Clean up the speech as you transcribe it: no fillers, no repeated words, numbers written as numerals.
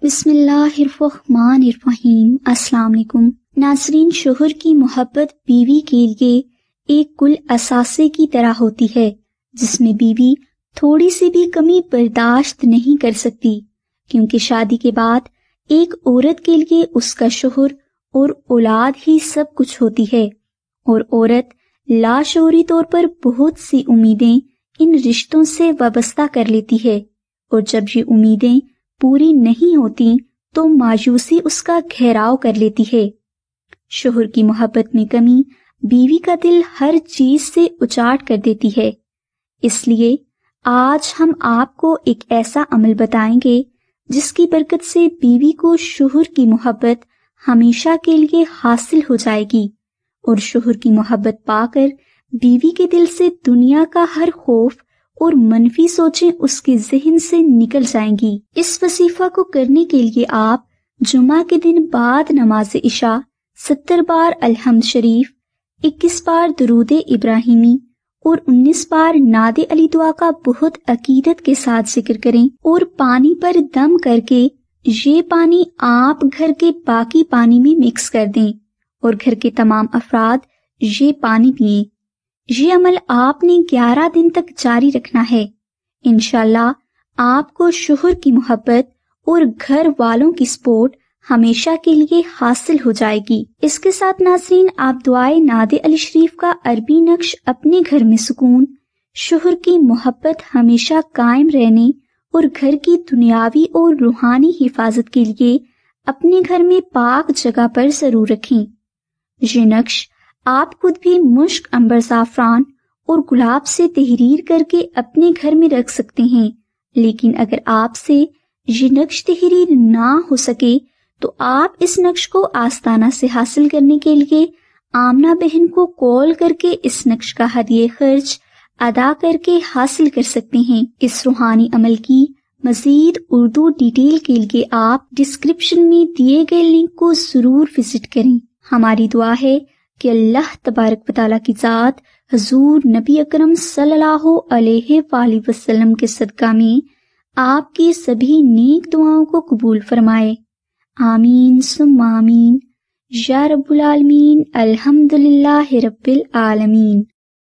بسم اللہ الرحمن الرحیم۔ السلام علیکم ناظرین، شوہر کی محبت بیوی کے لیے ایک کل اثاثے کی طرح ہوتی ہے جس میں بیوی تھوڑی سی بھی کمی برداشت نہیں کر سکتی، کیونکہ شادی کے بعد ایک عورت کے لیے اس کا شوہر اور اولاد ہی سب کچھ ہوتی ہے، اور عورت لاشعوری طور پر بہت سی امیدیں ان رشتوں سے وابستہ کر لیتی ہے، اور جب یہ امیدیں پوری نہیں ہوتی تو مایوسی اس کا گھیراؤ کر لیتی ہے۔ شوہر کی محبت میں کمی بیوی کا دل ہر چیز سے اچاٹ کر دیتی ہے۔ اس لیے آج ہم آپ کو ایک ایسا عمل بتائیں گے جس کی برکت سے بیوی کو شوہر کی محبت ہمیشہ کے لیے حاصل ہو جائے گی، اور شوہر کی محبت پا کر بیوی کے دل سے دنیا کا ہر خوف اور منفی سوچیں اس کے ذہن سے نکل جائیں گی۔ اس وظیفہ کو کرنے کے لیے آپ جمعہ کے دن بعد نماز عشاء 70 بار الحمد شریف، 21 بار درود ابراہیمی اور 19 بار نعت علی دعا کا بہت عقیدت کے ساتھ ذکر کریں، اور پانی پر دم کر کے یہ پانی آپ گھر کے باقی پانی میں مکس کر دیں اور گھر کے تمام افراد یہ پانی پئیں۔ یہ عمل آپ نے 11 دن تک جاری رکھنا ہے۔ انشاءاللہ آپ کو شوہر کی محبت اور گھر والوں کی سپورٹ ہمیشہ کے لیے حاصل ہو جائے گی۔ اس کے ساتھ ناظرین، آپ دعائے نعت علی شریف کا عربی نقش اپنے گھر میں سکون، شوہر کی محبت ہمیشہ قائم رہنے اور گھر کی دنیاوی اور روحانی حفاظت کے لیے اپنے گھر میں پاک جگہ پر ضرور رکھیں۔ یہ نقش آپ خود بھی مشک، عنبر، زعفران اور گلاب سے تحریر کر کے اپنے گھر میں رکھ سکتے ہیں، لیکن اگر آپ سے یہ نقش تحریر نہ ہو سکے تو آپ اس نقش کو آستانہ سے حاصل کرنے کے لیے آمنہ بہن کو کال کر کے اس نقش کا ہدیہ خرچ ادا کر کے حاصل کر سکتے ہیں۔ اس روحانی عمل کی مزید اردو ڈیٹیل کے لیے آپ ڈسکرپشن میں دیے گئے لنک کو ضرور وزٹ کریں۔ ہماری دعا ہے کہ اللہ تبارک و تعالیٰ کی ذات حضور نبی اکرم صلی اللہ علیہ وآلہ وسلم کے صدقہ میں آپ کی سبھی نیک دعاؤں کو قبول فرمائے۔ آمین ثم آمین یا رب العالمین۔ الحمدللہ رب العالمین۔